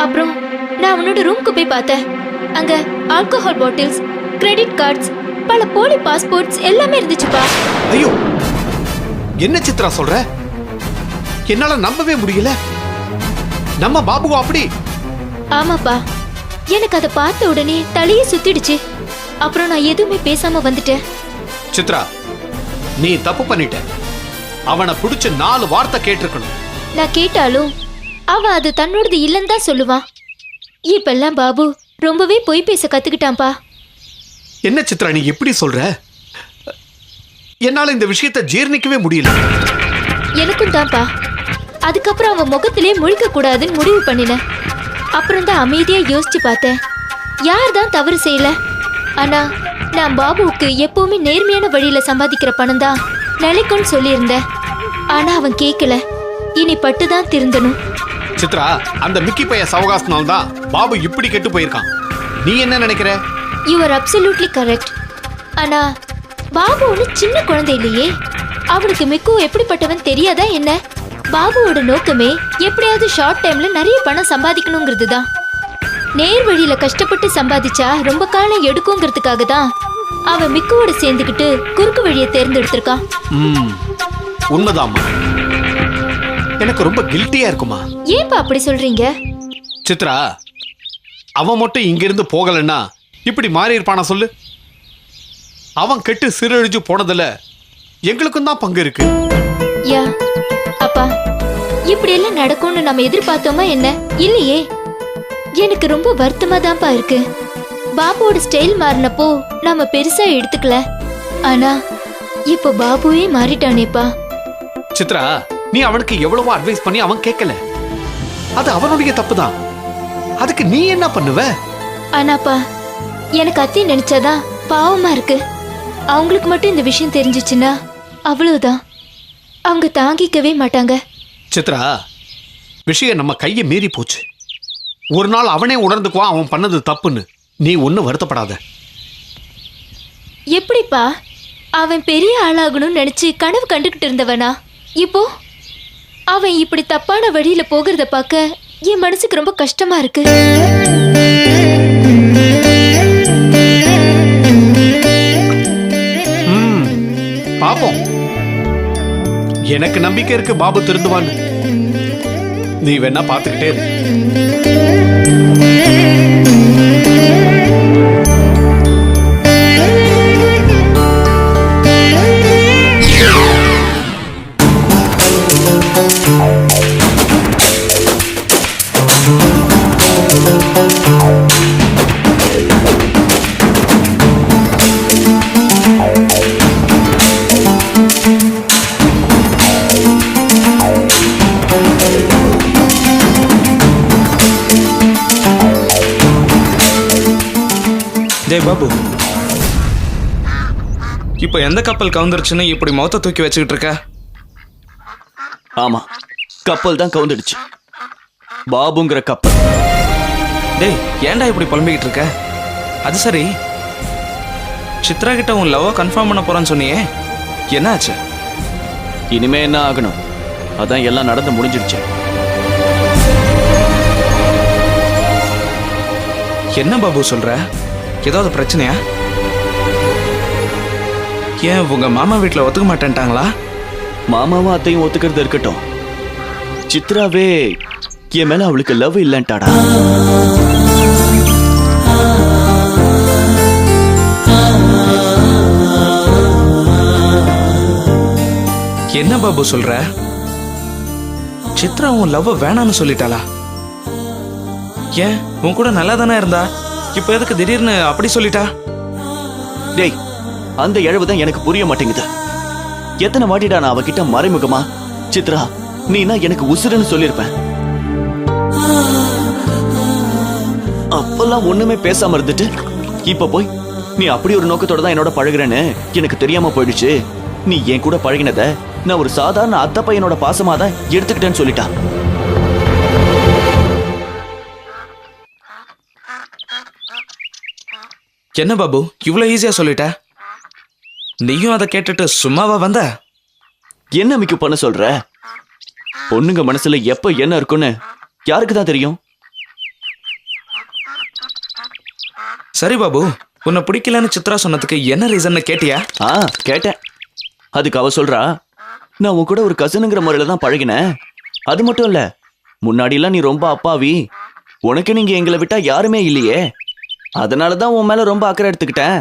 அப்புறம் நான் அவனோட ரூம்க்கு போய் பார்த்தேன். அங்க ஆல்கஹால் பாட்டில்ஸ், கிரெடிட் கார்ட்ஸ், பல போலி பாஸ்போர்ட்ஸ் எல்லாமே இருந்துச்சுப்பா. ஐயோ, என்ன சித்ரா சொல்ற? என்னால நம்பவே முடியல. நம்ம பாபு அப்படி? ஆமாப்பா, எனக்கு அதை பார்த்த உடனே தலையே சுத்திடுச்சு. அப்புறம் நான் எதுவுமே பேசாம வந்துட்டேன். சித்ரா, நீ தப்பு பண்ணிட்ட. அவனை பிடிச்ச 4 வார்த்தை கேட்டிருக்கணும். நான் கேட்டாலும் அவன் அது தன்னோடது இல்லைன்னு தான் சொல்லுவான். இப்பெல்லாம் பாபு ரொம்பவே பொய் பேச கத்துக்கிட்டான்பா. என்ன சித்ரா நீ எப்படி சொல்ற? என்னால இந்த விஷயத்தை ஜீர்ணிக்கவே முடியல. எனக்கும் தான்ப்பா. அதுக்கப்புறம் அவன் முகத்திலே முழிக்க கூடாதுன்னு முடிவு பண்ணினேன். அப்புறம் தான் அமைதியா யோசிச்சு பார்த்தேன், யார் தான் தவறு செய்யல. ஆனா நான் பாபுவுக்கு எப்பவுமே நேர்மையான வழியில சம்பாதிக்கிற பணம் தான் நிலைக்கும்னு சொல்லியிருந்தேன். ஆனா அவன் கேட்கல. இனி பட்டுதான் திருந்தணும். சித்ரா, அந்த மிக்கி பைய சவகாசனால தான் பாபு இப்படி கெட்டு போயிருக்கான். நீ என்ன நினைக்கிற? You are absolutely correct. ஆனா பாபு ஒண்ணு சின்ன குழந்தை இல்லையே. அவனுக்கு மிக்கு எப்படிப்பட்டவன் தெரியாதா என்ன? பாபுவோட நோக்கமே எப்படியாவது ஷார்ட் டைம்ல நிறைய பணம் சம்பாதிக்கணுங்கிறது தான். நேர் வழியில கஷ்டப்பட்டு சம்பாதிச்சா ரொம்ப காலம் எடுக்குங்கிறதுக்காக தான் அவன் மிக்குவோட சேர்ந்துக்கிட்டு குறுக்கு வழியை தேர்ந்தெடுத்திருக்கான். உண்மைதாம்மா. எனக்கு ரொம்ப கில்ட்டியா இருக்குமா. ஏன்பா அப்படி சொல்றீங்க? சித்ரா, அவன் மட்டும் இங்கிருந்து போகலன்னா இப்படி மாறி இருப்பானா சொல்லு? அவன் கெட்டு சிறழிஞ்சு போனதுல எங்களுக்கும் தான் பங்கு இருக்கு. யா அப்பா, இப்படி எல்லாம் நடக்கும்னு நம்ம எதிர்பார்த்தோமா என்ன? இல்லையே. எனக்கு ரொம்ப வருத்தமா தான்ப்பா இருக்கு. பாபுவோட ஸ்டைல் மாறினப்போ நாம பெருசா எடுத்துக்கல. ஆனா இப்ப பாபுவே மாறிட்டானேப்பா. சித்ரா, நீ அவனுக்கு எவ்வளவோ அட்வைஸ் பண்ணி அவன் கேட்கல. அது அவனுடைய தப்பு தான். அதுக்கு நீ என்ன பண்ணுவ? ஆனாப்பா, எனக்கு அத்தை நினைச்சாதான் பாவமா இருக்கு. அவங்களுக்கு மட்டும் இந்த விஷயம் தெரிஞ்சிச்சுன்னா அவ்வளவுதான். அவங்க தாங்கிக்கவே மாட்டாங்க. சித்ரா, விஷயம் நம்ம கையை மீறி போச்சு. ஒரு நாள் அவனே உணர்ந்துக்குவான் அவன் பண்ணது தப்புன்னு. நீ ஒன்னும் வருத்தப்படாத. எப்படிப்பா? அவன் பெரிய ஆளாகணும்னு நினைச்சு கனவு கண்டுகிட்டு இருந்தவனா இப்போ அவன் இப்படி தப்பான வழியில போகிறத பார்க்க என் மனசுக்கு ரொம்ப கஷ்டமா இருக்கு. பாப்போம். எனக்கு நம்பிக்கை இருக்கு பாபு திருந்துவான்னு. நீ வேணா பாத்துக்கிட்டே இரு. டேய் பாபு, இப்போ எந்த கப்பல் கவுந்துருச்சுன்னு இப்படி மௌத்த தூக்கி வச்சுக்கிட்டு இருக்க? ஆமா, கப்பல் தான் கவுந்துடுச்சு. பாபுங்கிற கப்பல். டேய், ஏன்டா இப்படி புலம்பிக்கிட்டு இருக்க? அது சரி, சித்ரா கிட்ட உன் லவ்வ கன்ஃபார்ம் பண்ண போறான்னு சொன்னியே, என்ன ஆச்சு? இனிமே என்ன ஆகணும்? அதான் எல்லாம் நடந்து முடிஞ்சிடுச்சு. என்ன பாபு சொல்ற? ஏதாவது பிரச்சனையா? ஏன் உங்க மாமா வீட்டுல ஒத்துக்க மாட்டேன்ட்டாங்களா? மாமாவும் அத்தையும் ஒத்துக்கிறது இருக்கட்டும், சித்ராவே என் மேல அவளுக்கு லவ் இல்லன்ட்டாடா. என்ன பாபு சொல்ற? சித்ரா உன் லவ் வேணான்னு சொல்லிட்டாளா? ஏன், உன் கூட நல்லா தானே இருந்தா, இப்ப எதுக்கு திடீர்னு அப்படி சொல்லிட்டா? டேய், அந்த இழவுதான் எனக்கு புரிய மாட்டேங்குது. எத்தனை வாட்டிடா நான் அவகிட்ட மறைமுகமா சித்ரா நீனா எனக்கு உசுருன்னு சொல்லிருப்பேன். அப்பெல்லாம் ஒண்ணுமே பேசாம இருந்துட்டு இப்ப போய் நீ அப்படி ஒரு நோக்கத்தோட தான் என்னோட பழகுறேன்னு எனக்கு தெரியாம போயிடுச்சு, நீ என் கூட பழகினத நான் ஒரு சாதாரண அத்தை பையனோட பாசமா தான் எடுத்துக்கிட்டேன்னு சொல்லிட்டா. என்ன பாபு இவ்வளவு ஈஸியா சொல்லிட்ட? நீயும் அதை கேட்டுட்டு சும்மாவா வந்த? என்ன மிக்கு பண்ண சொல்ற? பொண்ணுங்க மனசுல எப்ப என்ன இருக்குன்னு யாருக்கு தான் தெரியும்? சரி பாபு, உன்னை பிடிக்கலன்னு சித்ரா சொன்னதுக்கு என்ன ரீசன்னு கேட்டியா? கேட்டேன். அதுக்கு அவ சொல்றா, நான் உன் கூட ஒரு கசனுங்கிற முறையில தான் பழகினேன். அது மட்டும் இல்ல, முன்னாடிலாம் நீ ரொம்ப அப்பாவி, உனக்கு நீங்க எங்களை விட்டா யாருமே இல்லையே, அதனாலதான் உன் மேல ரொம்ப அக்கறை எடுத்துக்கிட்டேன்.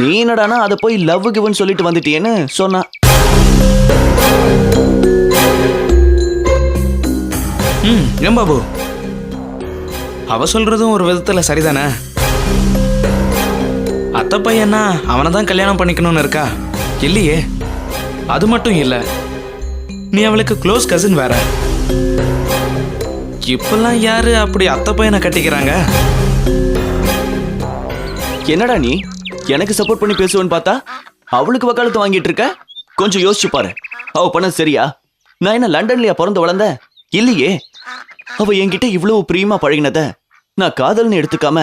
நீ என்னடானா அதை போய் லவ் கிவ்னு சொல்லிட்டு வந்துட்டியேன்னு சொன்னா. ஏன் பாபு, அவ சொல்றதும் ஒரு விதத்துல சரிதானே. அத்தை பையனா அவனை தான் கல்யாணம் பண்ணிக்கணும்னு இருக்கா? இல்லையே. அது மட்டும் இல்ல, நீ அவளுக்கு க்ளோஸ் கசின் வேற. இப்பெல்லாம் யாரு அப்படி அத்தை பையனை கட்டிக்கிறாங்க? என்னடா நீ எனக்கு சப்போர்ட் பண்ணி பேசுவேன்னு பார்த்தா அவளுக்கு வக்காலத்து வாங்கிட்டு இருக்க? கொஞ்சம் யோசிச்சு பாரு, அவ பண்ண சரியா? நான் என்ன லண்டன்லயா பிறந்து வளர்ந்த? இல்லையே. அவ என்கிட்ட இவ்வளவு பிரியமா பழகினத நான் காதல்னு எடுத்துக்காம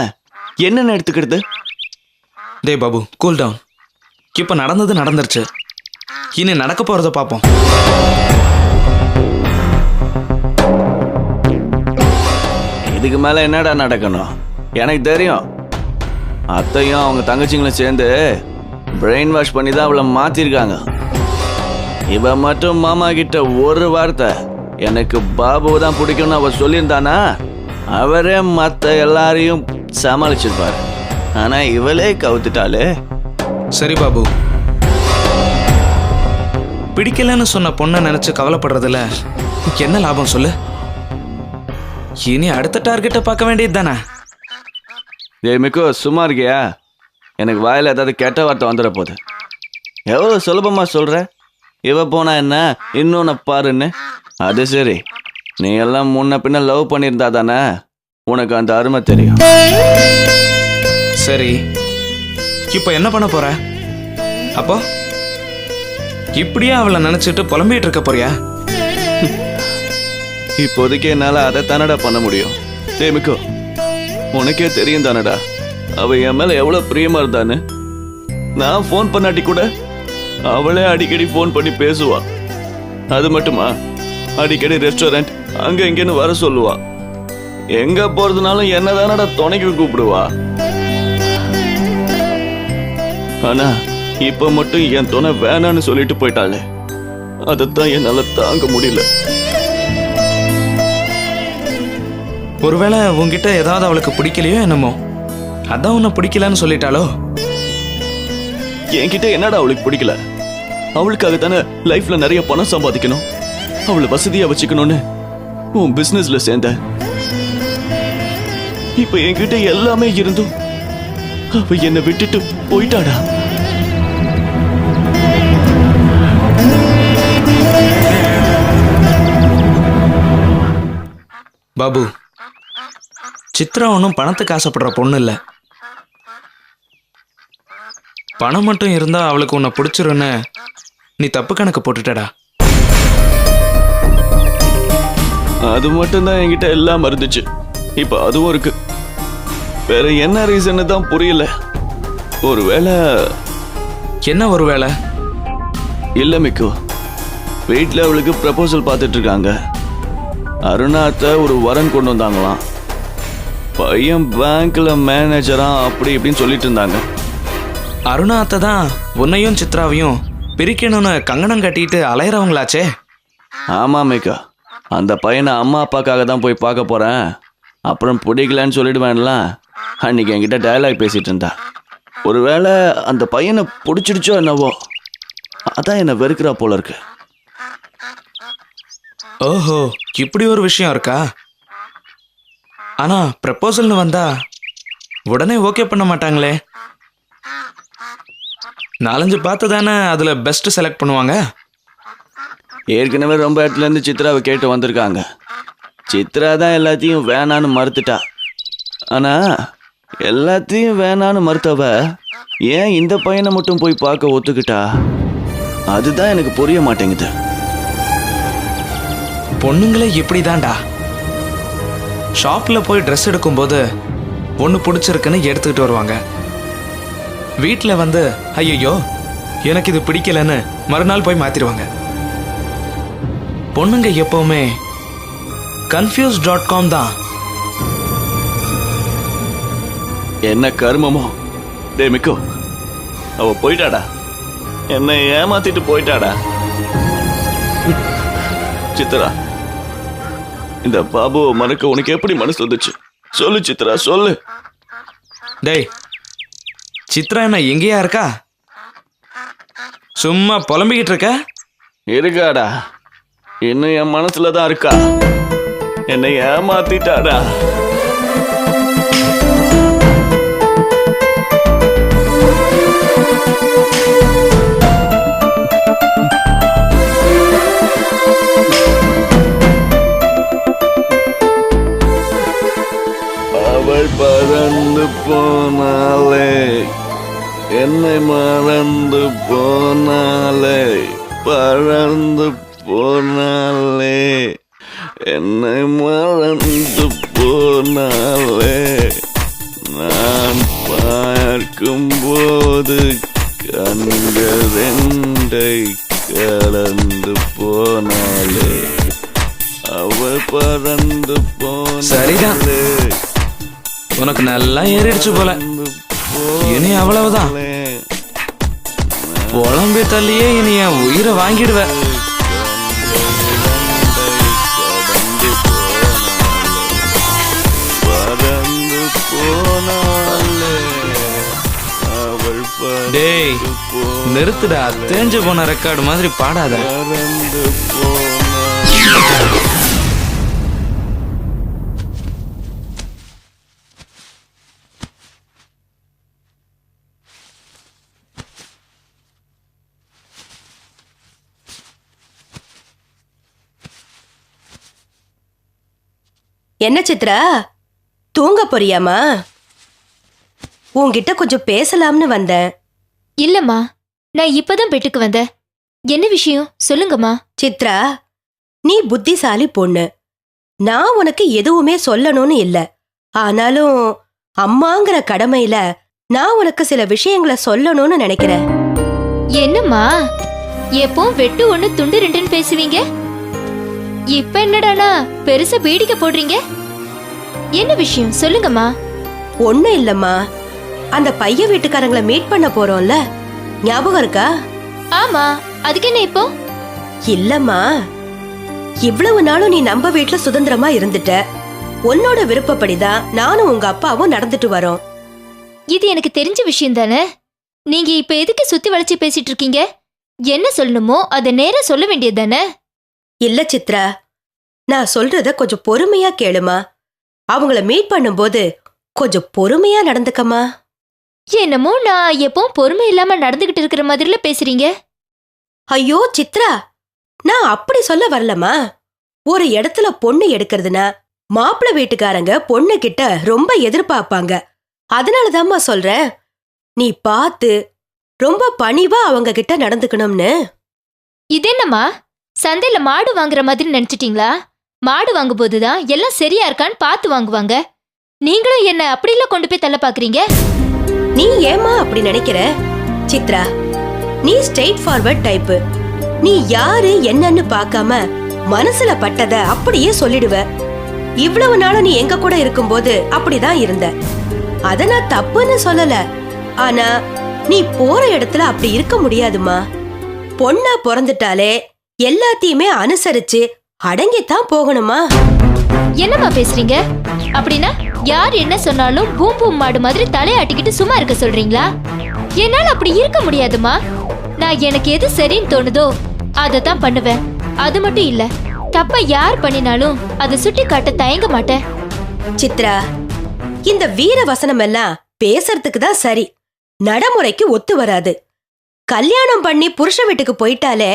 என்னன்னு எடுத்துக்கிறது? டே பாபு, கூல் டவுன். இப்ப நடந்தது நடந்துருச்சு, இனி நடக்க போறத பாப்போம். இதுக்கு மேல என்னடா நடக்கணும்? எனக்கு தெரியும். அத்தையும் அவங்க தங்கச்சிங்களும் சேர்ந்து பிரெயின் வாஷ் பண்ணி தான் அவளை மாத்திருக்காங்க. இவ மட்டும் மாமா கிட்ட ஒரு வார்த்தை எனக்கு பாபுவை தான் பிடிக்கும்னு அவ சொல்லியிருந்தானா அவரே மத்த எல்லாரையும் சமாளிச்சிருப்பாரு. ஆனா இவளே கவுத்துட்டாளே. சரி பாபு, பிடிக்கலன்னு சொன்ன பொண்ணை நினைச்சு கவலைப்படுறதுல என்ன லாபம் சொல்லு? இனி அடுத்த டார்கெட்டை பார்க்க வேண்டியது தானே. மிக்கு சும்மா இருக்கியா? எனக்கு வாயில ஏதாவது கெட்ட வார்த்தை வந்துட போகுது. எவ்வளவு சுலபமா சொல்ற, இவ போனா என்ன இன்னொன்னு பாருன்னு. அது சரி, நீ எல்லாம் முன்ன பின்ன லவ் பண்ணியிருந்தா தானே உனக்கு அந்த அருமை தெரியும். சரி, இப்ப என்ன பண்ண போற? அப்போ இப்படியே அவளை நினைச்சிட்டு புலம்பிட்டு இருக்க போறியா? இப்போதைக்கு என்னால அதை தானடா பண்ண முடியும். மிக்கு, உனக்கே தெரியும் தானடா அவ என் மேல எவ்வளவு பிரியமா இருந்தான்னு. நான் போன் பண்ணாட்டி கூட அவளே அடிக்கடி போன் பண்ணி பேசுவா. அது மட்டுமா, அடிக்கடி ரெஸ்டாரண்ட் அங்க இங்கன்னு வர சொல்லுவா. எங்க போறதுனாலும் என்னதானடா துணைக்கு கூப்பிடுவா. ஆனா இப்ப மட்டும் என் துணை வேணான்னு சொல்லிட்டு போயிட்டாளே, அதைத்தான் என்னால தாங்க முடியல. ஒருவேளை உன்கிட்ட ஏதாவது அவளுக்கு பிடிக்கலையோ என்னமோ, அதான் உன்னை பிடிக்கலன்னு சொல்லிட்டாளோ? என்கிட்ட என்னடா அவளுக்கு பிடிக்கல? அவளுக்காக தானே லைஃப்ல நிறைய பணம் சம்பாதிக்கணும், அவளை வசதியா வச்சுக்கணும்னு உன் பிசினஸ்ல சேர்ந்த. இப்ப என்கிட்ட எல்லாமே இருந்தும் அவ என்னை விட்டுட்டு போயிட்டாடா. பாபு, சித்ரா ஒன்றும் பணத்துக்கு ஆசைப்படுற பொண்ணு இல்லை. பணம் மட்டும் இருந்தா அவளுக்கு உன்னை பிடிச்சிருன்னு நீ தப்பு கணக்கு போட்டுட்டடா. அது மட்டும்தான் என்கிட்ட எல்லாம் இருந்துச்சு, இப்ப அதுவும் இருக்கு. வேற என்ன ரீசன் தான் புரியல. ஒருவேளை என்ன ஒருவேளை? இல்ல மிக்கு, வீட்டுல அவளுக்கு ப்ரப்போசல் பார்த்துட்டு இருக்காங்க. அருணாத்த ஒரு வரன் கொண்டு வந்தாங்களாம். பையன் பேங்க்ல மேனேஜரா அப்படி இப்படின்னு சொல்லிட்டு இருந்தாங்க. அருணா அத்தை தான் உன்னையும் சித்ராவையும் பிரிக்கணும்னு கங்கணம் கட்டிட்டு அலையறவங்களாச்சே. ஆமா மேக்கா, அந்த பையனை அம்மா அப்பாக்காக தான் போய் பார்க்க போறேன், அப்புறம் பிடிக்கலன்னு சொல்லிடுவேன்லாம் அன்னைக்கு என்கிட்ட டயலாக் பேசிட்டு இருந்தா. ஒருவேளை அந்த பையனை பிடிச்சிடுச்சோ என்னவோ, அதான் என்னை வெறுக்கிறா போல இருக்கு. ஓஹோ, இப்படி ஒரு விஷயம் இருக்கா? ஆனா ப்ரப்போசல்னு வந்தா உடனே ஓகே பண்ண மாட்டாங்களே. 4-5 பார்த்து தானே அதுல பெஸ்ட் செலக்ட் பண்ணுவாங்க. ஏற்கனவே ரொம்ப இடத்துல இருந்து சித்ராவை கேட்டு வந்திருக்காங்க. சித்ரா தான் எல்லாத்தையும் வேணான்னு மறுத்துட்டா. ஆனா எல்லாத்தையும் வேணான்னு மறுத்தவ ஏன் இந்த பையனை மட்டும் போய் பார்க்க ஒத்துக்கிட்டா? அதுதான் எனக்கு புரிய மாட்டேங்குது. பொண்ணுங்களே இப்படிதான்டா. ஷாப்ல போய் ட்ரெஸ் எடுக்கும்போது ஒன்று பிடிச்சிருக்குன்னு எடுத்துக்கிட்டு வருவாங்க. வீட்டில் வந்து ஐயோ எனக்கு இது பிடிக்கலன்னு மறுநாள் போய் மாத்திடுவாங்க. பொண்ணுங்க எப்பவுமே confused.com தான். என்ன கருமமோ. டே மிக்கு, அவ போயிட்டாடா. என்னை ஏமாத்திட்டு போயிட்டாடா. சித்ரா, இந்த பாபுவை மறக்க உனக்கு எப்படி மனசு வந்துச்சு? சொல்லு சித்ரா, சொல்லு. டேய், சித்ரா என்ன எங்கேயா இருக்கா? சும்மா புலம்பிக்கிட்டு இருக்க? இருக்காடா, இன்னும் என் மனசுல தான் இருக்கா. என்னை ஏமாத்திட்டாடா. அவள் பறந்து போனாலே, என்னை மறந்து போனாலே, பறந்து போனாலே, என்னை மறந்து போனாலே, நான் பார்க்கும்போது கண்களை கடந்து போனாலே, அவள் பறந்து சரிதான். போனாலே. உனக்கு நல்லா ஏறிடுச்சு போல. இனி அவ்வளவுதான். புலம்பி தள்ளியே இனி என் உயிரை வாங்கிடுவ. டேய், நிறுத்துடா. தேஞ்சு போன ரெக்கார்டு மாதிரி பாடாத. என்ன சித்ரா, தூங்க போறியாமா? உன்கிட்ட கொஞ்சம் பேசலாம்னு வந்தேன். இல்லம்மா, நான் இப்பதான் பெட்டுக்கு வந்தேன். என்ன விஷயம் சொல்லுங்கம்மா. சித்ரா, நீ புத்திசாலி பொண்ணு. நான் உனக்கு எதுவுமே சொல்லணும்னு இல்ல. ஆனாலும் அம்மாங்கிற கடமையில நான் உனக்கு சில விஷயங்களை சொல்லணும்னு நினைக்கிறேன். என்னம்மா, எப்போ வெட்டு ஒண்ணு துண்டு ரெண்டுன்னு பேசுவீங்க, இப்ப என்னடானா பெருசா பீடிக்க போடுறீங்க? என்ன விஷயம் சொல்லுங்கம்மா. ஒண்ணும் இல்லம்மா, அந்த பையன் வீட்டுக்காரங்களை மீட் பண்ண போறோம்ல, ஞாபகம் இருக்கா? ஆமா, அதுக்கு என்ன இப்போ? இல்லம்மா, இவ்வளவு நாளும் நீ நம்ம வீட்டுல சுதந்திரமா இருந்துட்ட. உன்னோட விருப்பப்படிதான் நானும் உங்க அப்பாவும் நடந்துட்டு வரோம். இது எனக்கு தெரிஞ்ச விஷயம் தானே. நீங்க இப்ப எதுக்கு சுத்தி வளைச்சு பேசிட்டு இருக்கீங்க? என்ன சொல்லணுமோ அதை நேரா சொல்ல வேண்டியது தானே. இல்ல சித்ரா, நான் சொல்றத கொஞ்சம் பொறுமையா கேளுமா. அவங்கள மீட் பண்ணும்போது கொஞ்சம் பொறுமையா நடந்துக்கமா. என்னமோ நான் எப்பவும் பொறுமை இல்லாம நடந்துகிட்டு இருக்கிற மாதிரில பேசுறீங்க. ஐயோ சித்ரா, நான் அப்படி சொல்ல வரலமா. ஒரு இடத்துல பொண்ணு எடுக்கிறதுனா மாப்பிள்ளை வீட்டுக்காரங்க பொண்ணு கிட்ட ரொம்ப எதிர்பார்ப்பாங்க. அதனாலதாம்மா சொல்றேன், நீ பார்த்து ரொம்ப பணிவா அவங்க கிட்ட நடந்துக்கணும்னு. இது என்னம்மா, சந்தையில மாடு வாங்குற மாதிரி நினைச்சிட்டீங்களா? மாடு வாங்கும் போதுதான் எல்லாம் சரியா இருக்கான்னு பார்த்து வாங்குவாங்க. நீங்களும் என்ன அப்படிலாம் கொண்டு போய் தள்ள பாக்குறீங்க. நீ ஏமா அப்படி நினைக்கிற? சித்ரா, நீ ஸ்ட்ரெயிட் ஃபார்வர்ட் டைப். நீ யாரு என்னன்னு பார்க்காம மனசுல பட்டத அப்படியே சொல்லிடுவ. இவ்வளவு நாளும் நீ எங்க கூட இருக்கும்போது அப்படிதான் இருந்த. அத நான் தப்புன்னு சொல்லல. ஆனா நீ போற இடத்துல அப்படி இருக்க முடியாதுமா. பொண்ணா பிறந்துட்டாலே எல்லாத்தையுமே அனுசரிச்சு அடங்கித்தான் போகணுமா. என்னம்மா பேசுறீங்க? அப்படின்னா யார் என்ன சொன்னாலும் பூம் பூம் மாடு மாதிரி தலையாட்டிக்கிட்டு சும்மா இருக்க சொல்றீங்களா? என்னால அப்படி இருக்க முடியாதுமா. நான் எனக்கு எது சரின்னு தோணுதோ அதை தான் பண்ணுவேன். அது மட்டும் இல்ல, தப்ப யார் பண்ணினாலும் அதை சுட்டி காட்ட தயங்க மாட்டேன். சித்ரா, இந்த வீர வசனம் எல்லாம் பேசுறதுக்கு தான் சரி, நடைமுறைக்கு ஒத்து வராது. கல்யாணம் பண்ணி புருஷ வீட்டுக்கு போயிட்டாலே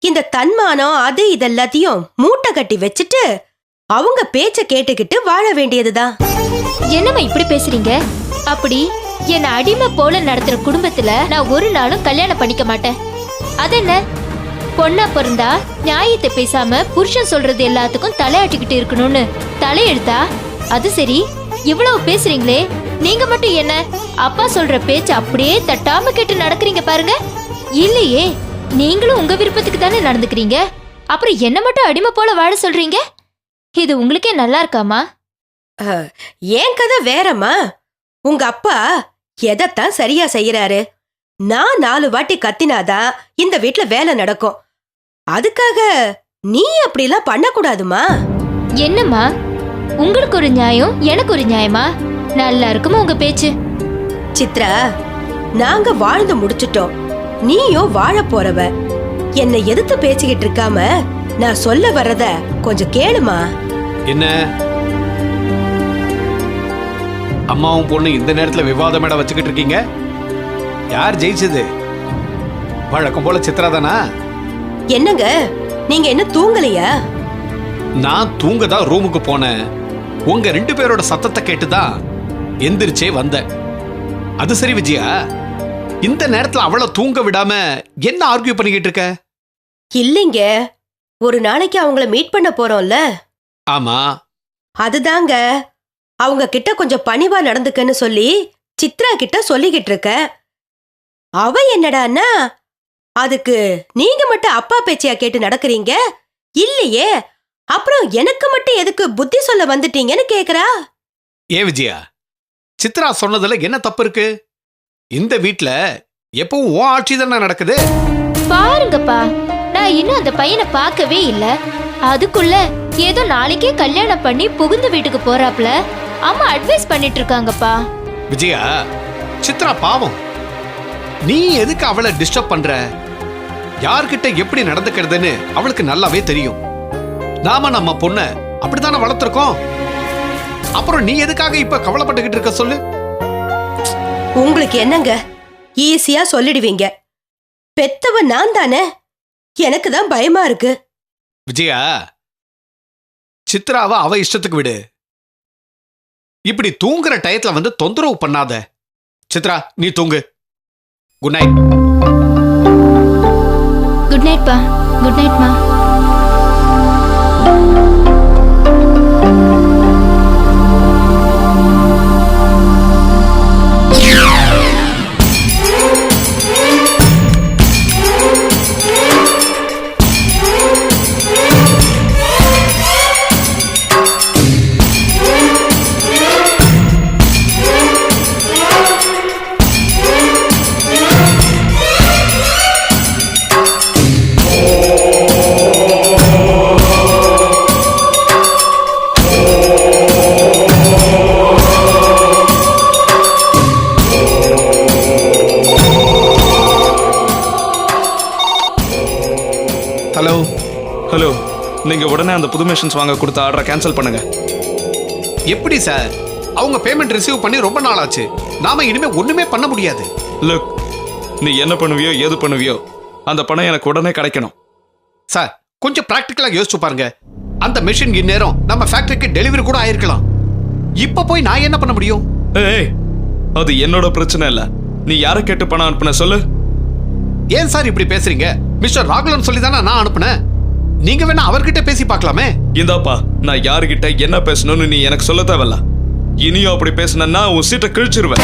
இந்த தன்மானம் அது இதெல்லாத்தையும் மூட்டை கட்டி வச்சுட்டு அவங்க பேச்ச கேட்டுக்கிட்டு வாழ வேண்டியதுதான். என்னம்மா இப்படி பேசுறீங்க? அப்படி என்ன அடிமை போல நடத்துற குடும்பத்துல நான் ஒரு நாளும் கல்யாணம் பண்ணிக்க மாட்டேன். அதென்ன, பொண்ணா பிறந்தா நியாயத்தை பேசாம புருஷன் சொல்றது எல்லாத்துக்கும் தலையாட்டிக்கிட்டு இருக்கணும்னு தலையெழுத்தா? அது சரி, இவ்வளவு பேசுறீங்களே, நீங்க மட்டும் என்ன அப்பா சொல்ற பேச்ச அப்படியே தட்டாம கேட்டு நடக்கிறீங்க பாருங்க. இல்லையே, நீங்களும் உங்க விருப்பத்துக்கு தானே நடந்துக்கிறீங்க. அப்புறம் என்ன மட்டும் அடிமை போல வாழ சொல்றீங்க? இது உங்களுக்கே நல்லா இருக்காமா? ஏன் கதை வேறம்மா. உங்க அப்பா எதைத்தான் சரியா செய்யறாரு? நான் 4 வாட்டி கத்தினாதான் இந்த வீட்ல வேலை நடக்கும். அதுக்காக நீ அப்படிலாம் பண்ணக்கூடாதுமா. என்னம்மா, உங்களுக்கு ஒரு நியாயம் எனக்கு ஒரு நியாயமா? நல்லா இருக்குமா உங்க பேச்சு? சித்ரா, நாங்க வாழ்ந்து முடிச்சிட்டோம், நீயும் வாழ போறவ. என்னை எதிர்த்து பேசிக்கிட்டு இருக்காம நான் சொல்ல வர்றத கொஞ்சம் கேளுமா. என்ன அம்மாவும் பொண்ணு இந்த நேரத்துல விவாதம் மேடம் வச்சுக்கிட்டு இருக்கீங்க? யார் ஜெயிச்சது? வழக்கம் போல சித்ரா தானா? என்னங்க, நீங்க என்ன தூங்கலையா? நான் தூங்க தான் ரூமுக்கு போனேன். உங்க 2 பேரோட சத்தத்தை கேட்டுதான் எந்திரிச்சே வந்தேன். அது சரி விஜயா, இந்த நேரத்துல அவளை தூங்க விடாம என்ன ஆர்கியூ பண்ணிக்கிட்டு இருக்க? இல்லைங்க, ஒரு நாளைக்கு அவங்கள மீட் பண்ண போறோம்ல. ஆமா. அதுதாங்க, அவங்க கிட்ட கொஞ்சம் பணிவா நடந்துக்கன்னு சொல்லி சித்ரா கிட்ட சொல்லிக்கிட்டு இருக்க. அவ என்னடான்னா, அதுக்கு நீங்க மட்டும் அப்பா பேச்சியா கேட்டு நடக்கிறீங்க இல்லையே, அப்புறம் எனக்கு மட்டும் எதுக்கு புத்தி சொல்ல வந்துட்டீங்கன்னு கேக்குறா. ஏ விஜயா, சித்ரா சொன்னதுல என்ன தப்பு இருக்கு? இந்த வீட்ல எப்பவும் உன் ஆட்சி தானே நடக்குது. பாருங்கப்பா, நான் இன்னும் அந்த பையனை பார்க்கவே இல்ல. அதுக்குள்ள ஏதோ நாளைக்கே கல்யாணம் பண்ணி புகுந்த வீட்டுக்கு போறாப்ல அம்மா அட்வைஸ் பண்ணிட்டு இருக்காங்கப்பா. விஜயா, சித்ரா பாவம். நீ எதுக்கு அவளை டிஸ்டர்ப் பண்ற? யார்கிட்ட எப்படி நடந்துக்கிறதுன்னு அவளுக்கு நல்லாவே தெரியும். நாம நம்ம பொண்ண அப்படித்தானே வளர்த்திருக்கோம். அப்புறம் நீ எதுக்காக இப்ப கவலைப்பட்டுக்கிட்டு இருக்க சொல்லு? உங்களுக்கு என்னங்க, ஈஸியா சொல்லிடுவீங்க. பெத்தவ நான் தானே, எனக்கு தான் பயமா இருக்கு. விஜயா, சித்ராவை அவ இஷ்டத்துக்கு விடு. இப்படி தூங்குற டயத்துல வந்து தொந்தரவு பண்ணாத. சித்ரா, நீ தூங்கு. Good night. குட் நைட் பா. குட் நைட் மா. ஹலோ. ஹலோ, நீங்க உடனே அந்த புது மிஷின்ஸ் வாங்க கொடுத்த ஆர்டரை கேன்சல் பண்ணுங்க. எப்படி சார்? அவங்க பேமெண்ட் ரிசீவ் பண்ணி ரொம்ப நாள் ஆச்சு. நாம இனிமே ஒண்ணுமே பண்ண முடியாது. லுக், நீ என்ன பண்ணுவியோ ஏது பண்ணுவியோ அந்த பணம் எனக்கு உடனே கிடைக்கணும். சார், கொஞ்சம் பிராக்டிக்கலா யோசிச்சு பாருங்க. அந்த மெஷின் இந்நேரம் நம்ம ஃபேக்டரிக்கு டெலிவரி கூட ஆயிருக்கலாம். இப்ப போய் நான் என்ன பண்ண முடியும்? ஏய், அது என்னோட பிரச்சனை இல்ல. நீ யாரை கேட்டு பணம் அனுப்புன சொல்லு. ஏன் சார் இப்படி பேசுறீங்க? மிஸ்டர் ராகுலன் சொல்லி தானே நான் அனுப்புனேன். நீங்க வேணா அவர்கிட்ட பேசி பார்க்கலாமே. இந்தாப்பா, நான் யாருகிட்ட என்ன பேசணும்னு நீ எனக்கு சொல்ல தேவையில்ல. இனியும் அப்படி பேசினா உன் சீட்டை கிழிச்சிருவேன்.